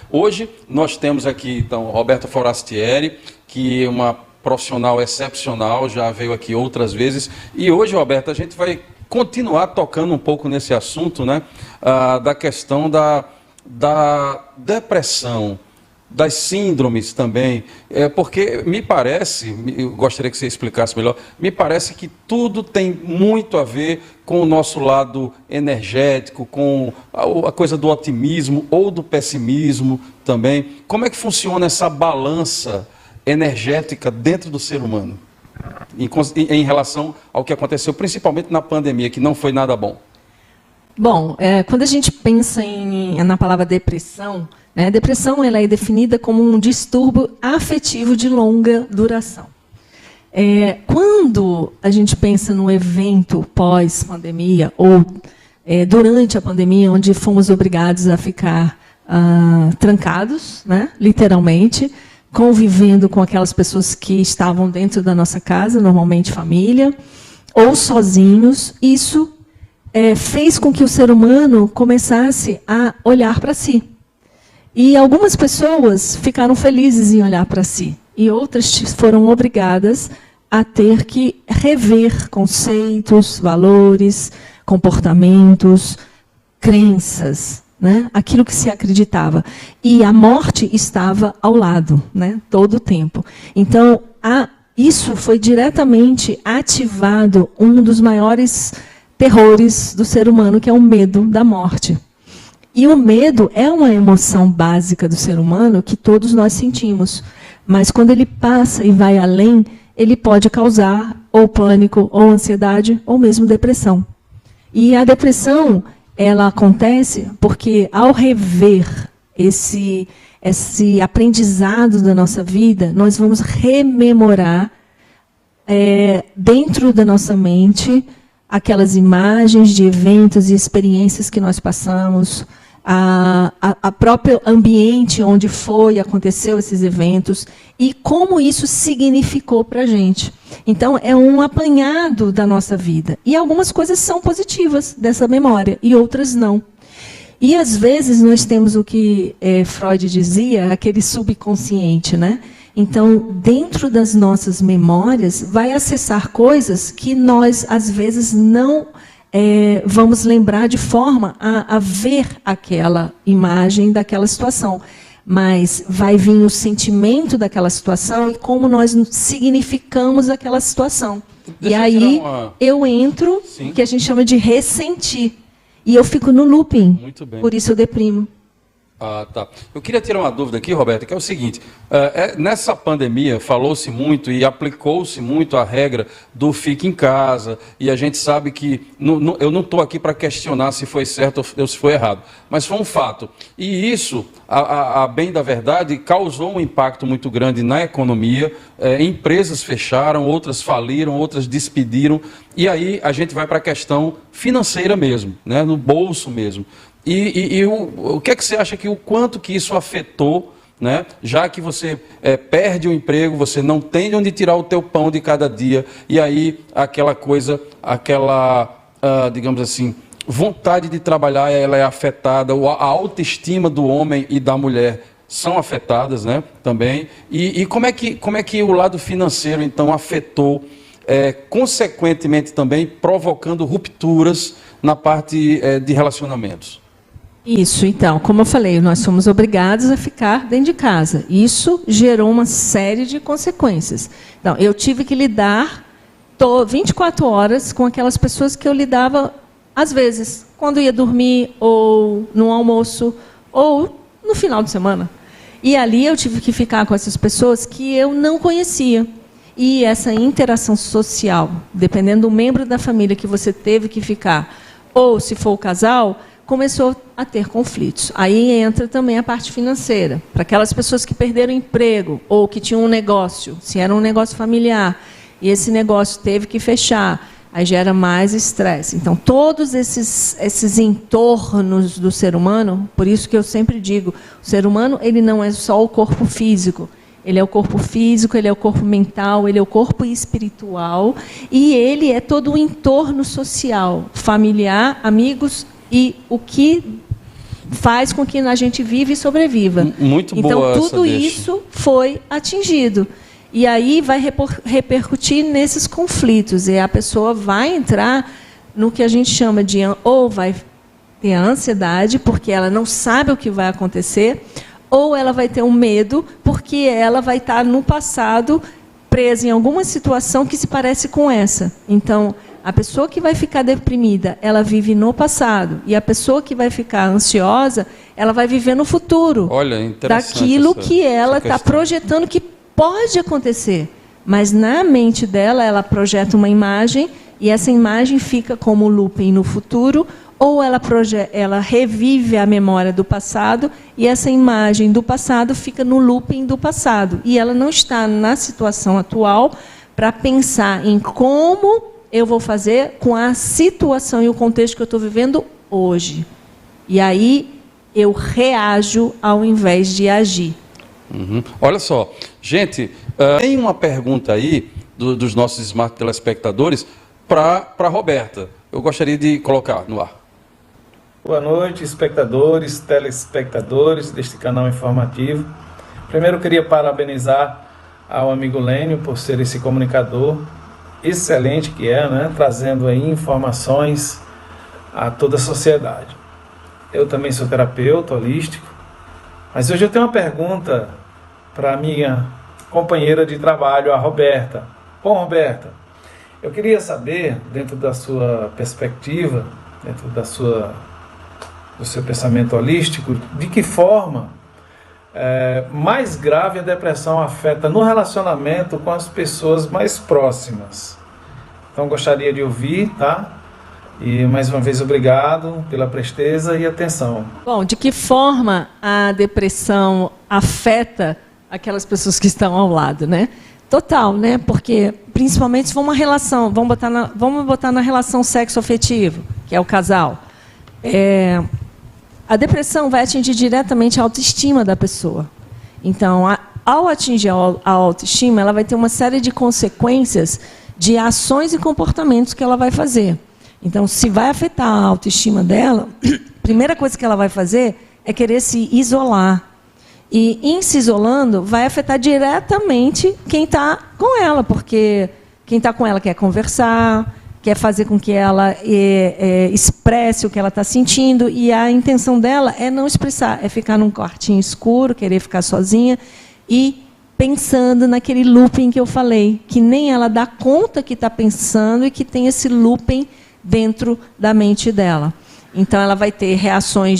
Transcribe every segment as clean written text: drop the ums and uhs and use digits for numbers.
Hoje nós temos aqui, então, Roberta Forastieri, que é uma profissional excepcional, já veio aqui outras vezes. E hoje, Roberta, a gente vai continuar tocando um pouco nesse assunto, né, da questão da depressão, das síndromes também, porque me parece, eu gostaria que você explicasse melhor, me parece que tudo tem muito a ver com o nosso lado energético, com a coisa do otimismo ou do pessimismo também. Como é que funciona essa balança energética dentro do ser humano, em relação ao que aconteceu, principalmente na pandemia, que não foi nada bom? Bom, quando a gente pensa na palavra depressão, né, depressão ela é definida como um distúrbio afetivo de longa duração. Quando a gente pensa no evento pós-pandemia, ou durante a pandemia, onde fomos obrigados a ficar trancados, né, literalmente, convivendo com aquelas pessoas que estavam dentro da nossa casa, normalmente família, ou sozinhos, isso fez com que o ser humano começasse a olhar para si. E algumas pessoas ficaram felizes em olhar para si, e outras foram obrigadas a ter que rever conceitos, valores, comportamentos, crenças, né? Aquilo que se acreditava. E a morte estava ao lado, né? Todo o tempo. Então, isso foi diretamente ativado um dos maiores terrores do ser humano, que é o medo da morte. E o medo é uma emoção básica do ser humano que todos nós sentimos. Mas quando ele passa e vai além, ele pode causar ou pânico, ou ansiedade, ou mesmo depressão. E a depressão, ela acontece porque, ao rever esse aprendizado da nossa vida, nós vamos rememorar dentro da nossa mente aquelas imagens de eventos e experiências que nós passamos, a próprio ambiente onde aconteceu esses eventos e como isso significou para a gente. Então, é um apanhado da nossa vida. E algumas coisas são positivas dessa memória e outras não. E, às vezes, nós temos o que Freud dizia, aquele subconsciente, né? Então, dentro das nossas memórias, vai acessar coisas que nós, às vezes, não vamos lembrar de forma a ver aquela imagem daquela situação. Mas vai vir o sentimento daquela situação e como nós significamos aquela situação. E aí eu entro, sim, que a gente chama de ressentir. E eu fico no looping. Muito bem. Por isso eu deprimo. Tá. Eu queria tirar uma dúvida aqui, Roberta, que é o seguinte, nessa pandemia falou-se muito e aplicou-se muito a regra do fique em casa, e a gente sabe que, eu não estou aqui para questionar se foi certo ou se foi errado, mas foi um fato. E isso, a bem da verdade, causou um impacto muito grande na economia, empresas fecharam, outras faliram, outras despediram, e aí a gente vai para a questão financeira mesmo, né, no bolso mesmo. E o que é que você acha o quanto que isso afetou, né? Já que você perde o emprego, você não tem de onde tirar o teu pão de cada dia, e aí aquela coisa, digamos assim, vontade de trabalhar, ela é afetada, a autoestima do homem e da mulher são afetadas, né, também. E como é que o lado financeiro, então, afetou, consequentemente também, provocando rupturas na parte de relacionamentos? Isso, então, como eu falei, nós somos obrigados a ficar dentro de casa. Isso gerou uma série de consequências. Então, eu tive que lidar 24 horas com aquelas pessoas que eu lidava, às vezes, quando ia dormir, ou no almoço, ou no final de semana. E ali eu tive que ficar com essas pessoas que eu não conhecia. E essa interação social, dependendo do membro da família que você teve que ficar, ou se for o casal, começou a ter conflitos. Aí entra também a parte financeira. Para aquelas pessoas que perderam emprego ou que tinham um negócio, se era um negócio familiar, e esse negócio teve que fechar, aí gera mais estresse. Então, todos esses entornos do ser humano, por isso que eu sempre digo, o ser humano ele não é só o corpo físico. Ele é o corpo físico, ele é o corpo mental, ele é o corpo espiritual, e ele é todo o entorno social, familiar, amigos, e o que faz com que a gente vive e sobreviva. Muito boa então, essa tudo deixa. isso foi atingido. E aí vai repercutir nesses conflitos. E a pessoa vai entrar no que a gente chama de... Ou vai ter a ansiedade, porque ela não sabe o que vai acontecer, ou ela vai ter um medo, porque ela vai estar no passado presa em alguma situação que se parece com essa. Então, a pessoa que vai ficar deprimida, ela vive no passado. E a pessoa que vai ficar ansiosa, ela vai viver no futuro. Olha, interessante daquilo que ela está projetando que pode acontecer. Mas na mente dela, ela projeta uma imagem, e essa imagem fica como looping no futuro, ou ela revive a memória do passado, e essa imagem do passado fica no looping do passado. E ela não está na situação atual para pensar em como eu vou fazer com a situação e o contexto que eu estou vivendo hoje. E aí eu reajo ao invés de agir. Olha só, gente, tem uma pergunta aí dos nossos smart telespectadores para a Roberta. Eu gostaria de colocar no ar. Boa noite, espectadores, telespectadores deste canal informativo. Primeiro, eu queria parabenizar ao amigo Lênio por ser esse comunicador excelente que é, né? Trazendo aí informações a toda a sociedade. Eu também sou terapeuta holístico, mas hoje eu tenho uma pergunta para a minha companheira de trabalho, a Roberta. Bom, Roberta, eu queria saber, dentro da sua perspectiva, dentro do seu pensamento holístico, de que forma mais grave a depressão afeta no relacionamento com as pessoas mais próximas. Então, gostaria de ouvir, tá? E, mais uma vez, obrigado pela presteza e atenção. Bom, de que forma a depressão afeta aquelas pessoas que estão ao lado, né? Total, né? Porque, principalmente, se for uma relação, vamos botar na relação sexo-afetivo, que é o casal. A depressão vai atingir diretamente a autoestima da pessoa. Então, ao atingir a autoestima, ela vai ter uma série de consequências de ações e comportamentos que ela vai fazer. Então, se vai afetar a autoestima dela, a primeira coisa que ela vai fazer é querer se isolar. E, em se isolando, vai afetar diretamente quem está com ela, porque quem está com ela quer conversar, quer fazer com que ela expresse o que ela está sentindo, e a intenção dela é não expressar, é ficar num quartinho escuro, querer ficar sozinha e pensando naquele looping que eu falei, que nem ela dá conta que está pensando e que tem esse looping dentro da mente dela. Então, ela vai ter reações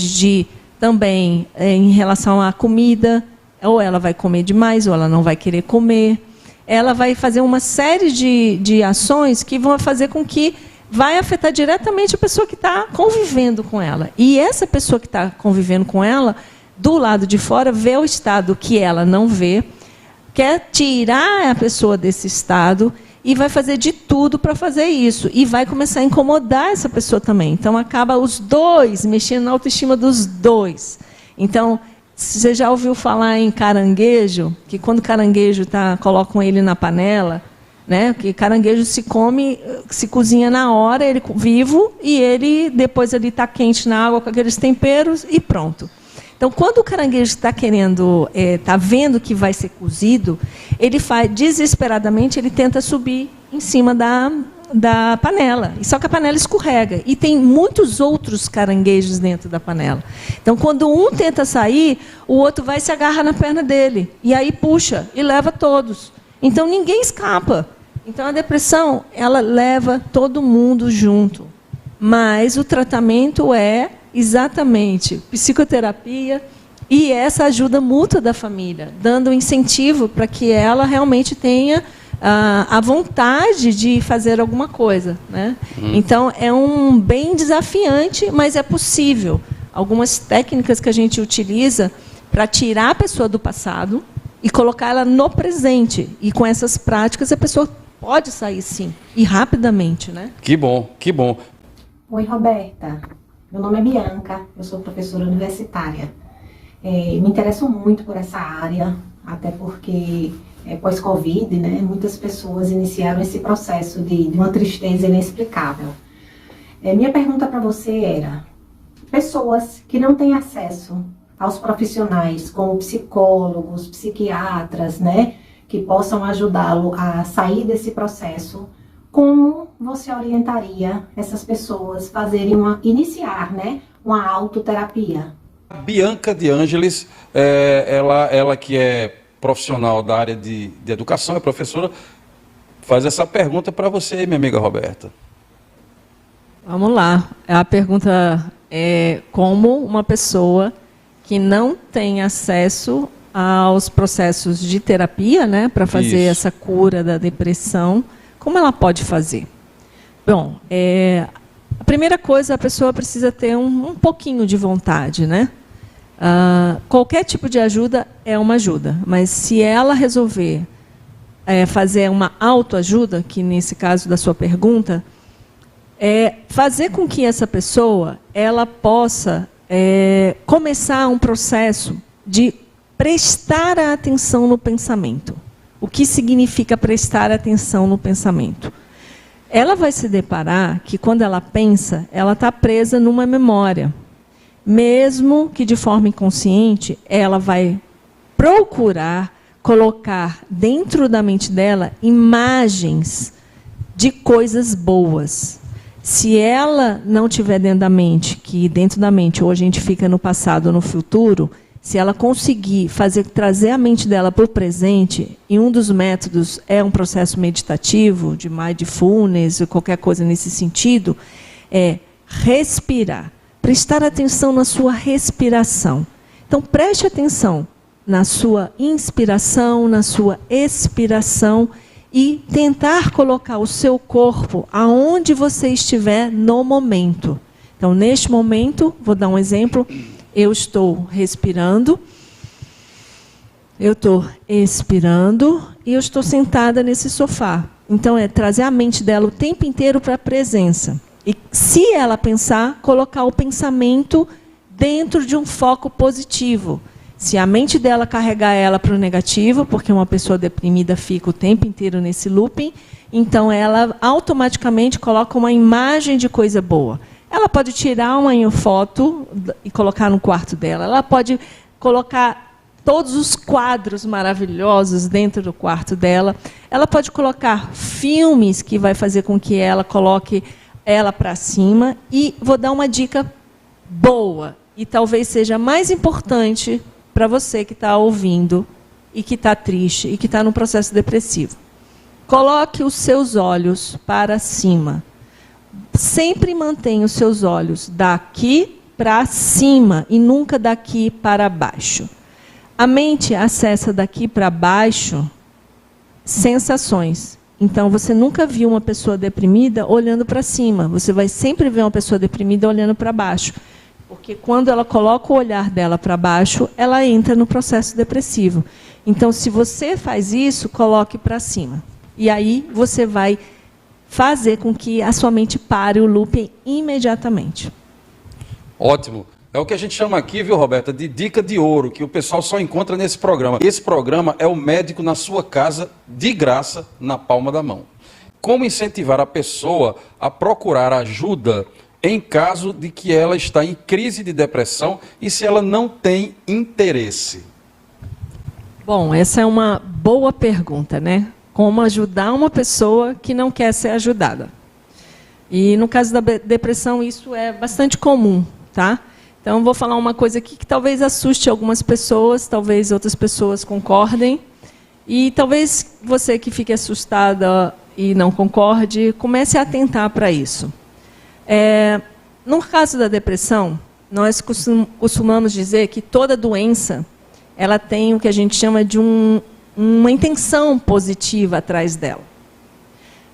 também em relação à comida, ou ela vai comer demais, ou ela não vai querer comer. Ela vai fazer uma série de ações que vão fazer com que vai afetar diretamente a pessoa que está convivendo com ela. E essa pessoa que está convivendo com ela, do lado de fora, vê o estado que ela não vê, quer tirar a pessoa desse estado e vai fazer de tudo para fazer isso. E vai começar a incomodar essa pessoa também. Então, acaba os dois mexendo na autoestima dos dois. Então, você já ouviu falar em caranguejo? Que quando o caranguejo colocam ele na panela, né? Que caranguejo se come, se cozinha na hora, ele vivo, e ele depois ele está quente na água com aqueles temperos e pronto. Então, quando o caranguejo está querendo, está vendo que vai ser cozido, ele faz desesperadamente, ele tenta subir em cima da panela. Só que a panela escorrega. E tem muitos outros caranguejos dentro da panela. Então, quando um tenta sair, o outro vai e se agarra na perna dele. E aí puxa e leva todos. Então, ninguém escapa. Então, a depressão, ela leva todo mundo junto. Mas o tratamento é exatamente psicoterapia e essa ajuda mútua da família, dando incentivo para que ela realmente tenha a vontade de fazer alguma coisa, né? Então, é bem desafiante, mas é possível. Algumas técnicas que a gente utiliza para tirar a pessoa do passado e colocar ela no presente. E com essas práticas, a pessoa pode sair, sim, e rapidamente, né? Que bom, que bom. Oi, Roberta. Meu nome é Bianca, eu sou professora universitária. Me interesso muito por essa área, até porque pós-Covid, né, muitas pessoas iniciaram esse processo de uma tristeza inexplicável. Minha pergunta para você era, pessoas que não têm acesso aos profissionais, como psicólogos, psiquiatras, né, que possam ajudá-lo a sair desse processo, como você orientaria essas pessoas a iniciar, né, uma autoterapia? Bianca de Ângeles, ela que é profissional da área de educação, é professora, faz essa pergunta para você, minha amiga Roberta. Vamos lá. A pergunta é como uma pessoa que não tem acesso aos processos de terapia, né, para fazer essa cura da depressão, como ela pode fazer? Bom, a primeira coisa, a pessoa precisa ter um pouquinho de vontade, né? Qualquer tipo de ajuda é uma ajuda, mas se ela resolver fazer uma autoajuda, que nesse caso da sua pergunta, fazer com que essa pessoa ela possa começar um processo de prestar atenção no pensamento. O que significa prestar atenção no pensamento? Ela vai se deparar que quando ela pensa, ela está presa numa memória. Mesmo que de forma inconsciente, ela vai procurar colocar dentro da mente dela imagens de coisas boas. Se ela não tiver dentro da mente, que dentro da mente hoje a gente fica no passado ou no futuro, se ela conseguir trazer a mente dela para o presente, e um dos métodos é um processo meditativo, de mindfulness, ou qualquer coisa nesse sentido, é respirar. Prestar atenção na sua respiração. Então, preste atenção na sua inspiração, na sua expiração e tentar colocar o seu corpo aonde você estiver no momento. Então, neste momento, vou dar um exemplo, eu estou respirando, eu estou expirando e eu estou sentada nesse sofá. Então, trazer a mente dela o tempo inteiro para a presença. E se ela pensar, colocar o pensamento dentro de um foco positivo. Se a mente dela carregar ela para o negativo, porque uma pessoa deprimida fica o tempo inteiro nesse looping, então ela automaticamente coloca uma imagem de coisa boa. Ela pode tirar uma foto e colocar no quarto dela. Ela pode colocar todos os quadros maravilhosos dentro do quarto dela. Ela pode colocar filmes que vai fazer com que ela coloque ela para cima. E vou dar uma dica boa, e talvez seja mais importante para você que está ouvindo e que está triste e que está no processo depressivo. Coloque os seus olhos para cima. Sempre mantenha os seus olhos daqui para cima e nunca daqui para baixo. A mente acessa daqui para baixo sensações. Então, você nunca viu uma pessoa deprimida olhando para cima. Você vai sempre ver uma pessoa deprimida olhando para baixo. Porque quando ela coloca o olhar dela para baixo, ela entra no processo depressivo. Então, se você faz isso, coloque para cima. E aí, você vai fazer com que a sua mente pare o looping imediatamente. Ótimo. É o que a gente chama aqui, viu, Roberta, de dica de ouro, que o pessoal só encontra nesse programa. Esse programa é o médico na sua casa, de graça, na palma da mão. Como incentivar a pessoa a procurar ajuda em caso de que ela está em crise de depressão e se ela não tem interesse? Bom, essa é uma boa pergunta, né? Como ajudar uma pessoa que não quer ser ajudada. E no caso da depressão, isso é bastante comum, tá? Então, vou falar uma coisa aqui que talvez assuste algumas pessoas, talvez outras pessoas concordem. E talvez você que fique assustada e não concorde, comece a atentar para isso. No caso da depressão, nós costumamos dizer que toda doença ela tem o que a gente chama de uma intenção positiva atrás dela.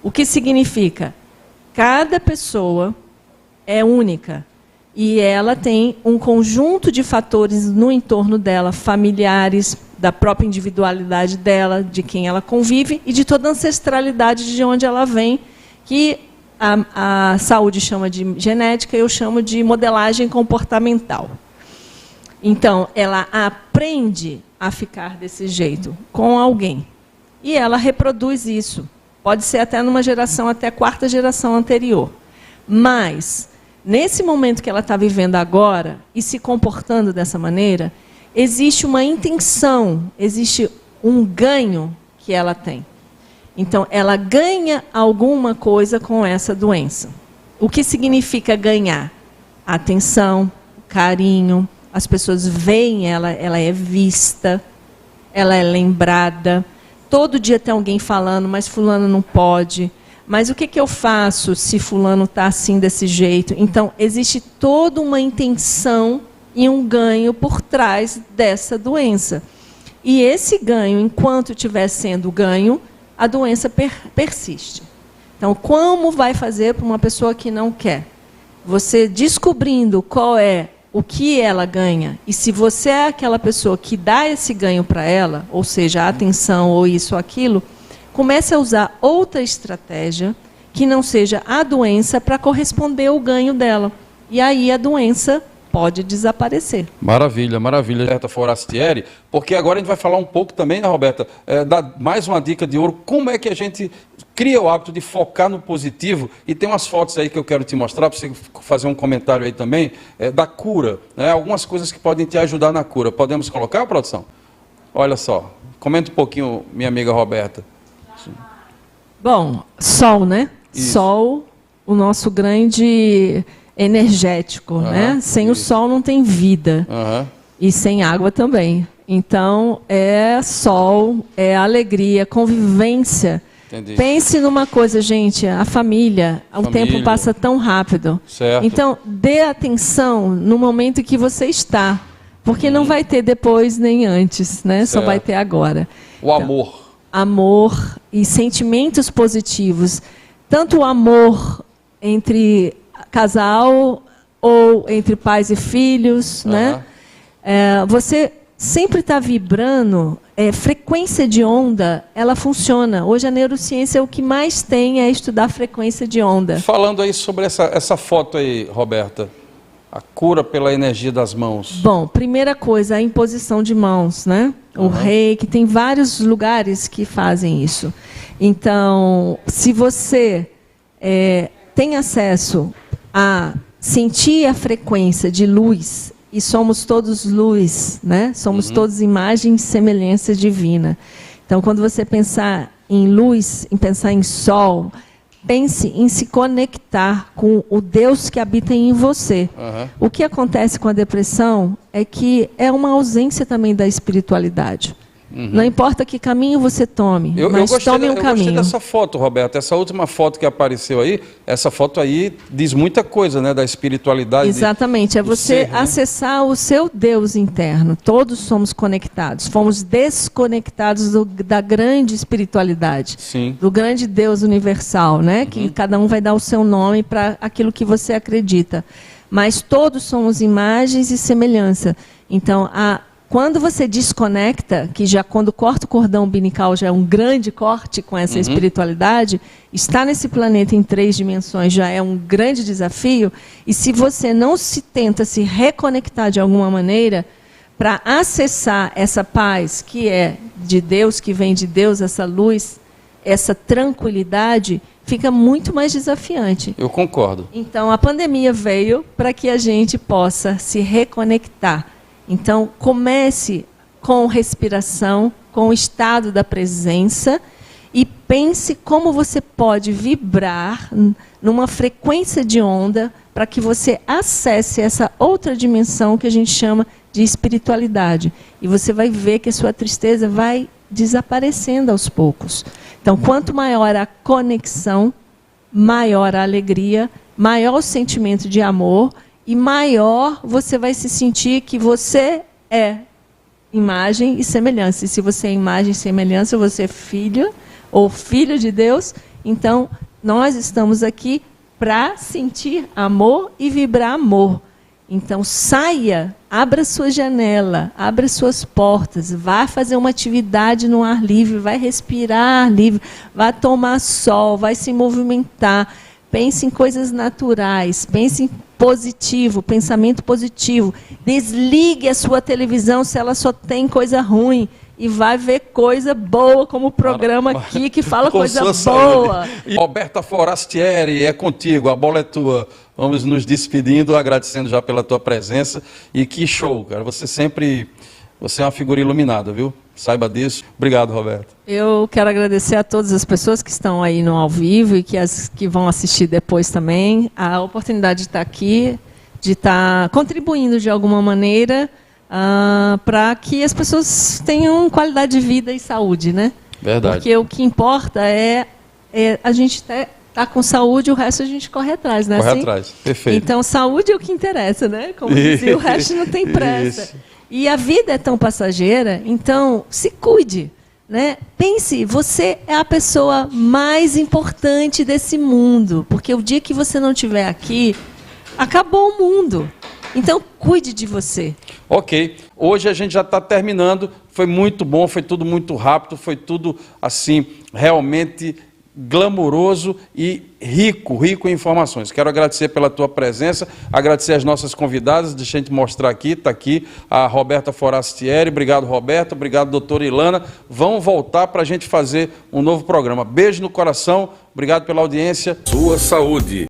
O que significa? Cada pessoa é única. E ela tem um conjunto de fatores no entorno dela, familiares, da própria individualidade dela, de quem ela convive e de toda a ancestralidade de onde ela vem, que a saúde chama de genética e eu chamo de modelagem comportamental. Então, ela aprende a ficar desse jeito com alguém. E ela reproduz isso. Pode ser até numa geração, até a quarta geração anterior. Mas nesse momento que ela está vivendo agora e se comportando dessa maneira, existe uma intenção, existe um ganho que ela tem. Então, ela ganha alguma coisa com essa doença. O que significa ganhar? Atenção, carinho, as pessoas veem ela, ela é vista, ela é lembrada. Todo dia tem alguém falando, mas fulano não pode. Mas o que eu faço se fulano está assim, desse jeito? Então, existe toda uma intenção e um ganho por trás dessa doença. E esse ganho, enquanto estiver sendo ganho, a doença persiste. Então, como vai fazer para uma pessoa que não quer? Você descobrindo qual é o que ela ganha, e se você é aquela pessoa que dá esse ganho para ela, ou seja, a atenção ou isso ou aquilo, comece a usar outra estratégia que não seja a doença para corresponder ao ganho dela. E aí a doença pode desaparecer. Maravilha, maravilha, Roberta Forastieri, porque agora a gente vai falar um pouco também, né, Roberta, dar mais uma dica de ouro, como é que a gente cria o hábito de focar no positivo, e tem umas fotos aí que eu quero te mostrar, para você fazer um comentário aí também, da cura, né, algumas coisas que podem te ajudar na cura. Podemos colocar, produção? Olha só, comenta um pouquinho, minha amiga Roberta. Bom, sol, né? Isso. Sol, o nosso grande energético, né? Sem o sol não tem vida. E sem água também. Então, é sol, é alegria, convivência. Entendi. Pense numa coisa, gente, a família, o tempo passa tão rápido. Certo. Então, dê atenção no momento que você está, porque não vai ter depois nem antes, né? Certo. Só vai ter agora. O amor. Amor e sentimentos positivos. Tanto o amor entre casal ou entre pais e filhos, né? Você sempre está vibrando, frequência de onda, ela funciona. Hoje a neurociência o que mais tem é estudar frequência de onda. Falando aí sobre essa foto aí, Roberta, a cura pela energia das mãos. Bom, primeira coisa, a imposição de mãos, né? O reiki, tem vários lugares que fazem isso. Então, se você tem acesso a sentir a frequência de luz, e somos todos luz, né? Somos todos imagem e semelhança divina. Então, quando você pensar em luz, em pensar em sol, pense em se conectar com o Deus que habita em você. O que acontece com a depressão é que é uma ausência também da espiritualidade. Não importa que caminho você tome, mas tome um caminho. Eu gostei dessa foto, Roberto. Essa última foto que apareceu aí, essa foto aí diz muita coisa, né, da espiritualidade. Exatamente, é você acessar o seu Deus interno. Todos somos conectados. Fomos desconectados da grande espiritualidade. Sim. Do grande Deus universal, né? Que cada um vai dar o seu nome para aquilo que você acredita. Mas todos somos imagens e semelhança. Então, quando você desconecta, que já quando corta o cordão umbilical já é um grande corte com essa espiritualidade, estar nesse planeta em 3 dimensões já é um grande desafio, e se você não tenta se reconectar de alguma maneira para acessar essa paz que é de Deus, que vem de Deus, essa luz, essa tranquilidade, fica muito mais desafiante. Eu concordo. Então, a pandemia veio para que a gente possa se reconectar. Então, comece com respiração, com o estado da presença e pense como você pode vibrar numa frequência de onda para que você acesse essa outra dimensão que a gente chama de espiritualidade. E você vai ver que a sua tristeza vai desaparecendo aos poucos. Então, quanto maior a conexão, maior a alegria, maior o sentimento de amor, e maior você vai se sentir que você é imagem e semelhança. E se você é imagem e semelhança, você é filho ou filho de Deus, então nós estamos aqui para sentir amor e vibrar amor. Então saia, abra sua janela, abra suas portas, vá fazer uma atividade no ar livre, vai respirar ar livre, vai tomar sol, vai se movimentar. Pense em coisas naturais, pense em positivo, pensamento positivo. Desligue a sua televisão se ela só tem coisa ruim e vai ver coisa boa, como o programa aqui, que fala coisa boa. E Roberta Forastieri, é contigo, a bola é tua. Vamos nos despedindo, agradecendo já pela tua presença. E que show, cara. Você é uma figura iluminada, viu? Saiba disso. Obrigado, Roberta. Eu quero agradecer a todas as pessoas que estão aí no ao vivo e que vão assistir depois também. A oportunidade de estar aqui, de estar contribuindo de alguma maneira para que as pessoas tenham qualidade de vida e saúde, né? Verdade. Porque o que importa é a gente tá com saúde, o resto a gente corre atrás, né? Corre atrás, perfeito. Então, saúde é o que interessa, né? Como dizia, o resto não tem pressa. Isso. E a vida é tão passageira, então se cuide, né? Pense, você é a pessoa mais importante desse mundo, porque o dia que você não estiver aqui, acabou o mundo. Então, cuide de você. Ok. Hoje a gente já está terminando. Foi muito bom, foi tudo muito rápido, foi tudo, assim, realmente glamouroso e rico em informações. Quero agradecer pela tua presença, agradecer as nossas convidadas, deixa a gente mostrar aqui, está aqui a Roberta Forastieri. Obrigado, Roberta. Obrigado, doutora Ilana. Vão voltar para a gente fazer um novo programa. Beijo no coração. Obrigado pela audiência. Sua saúde.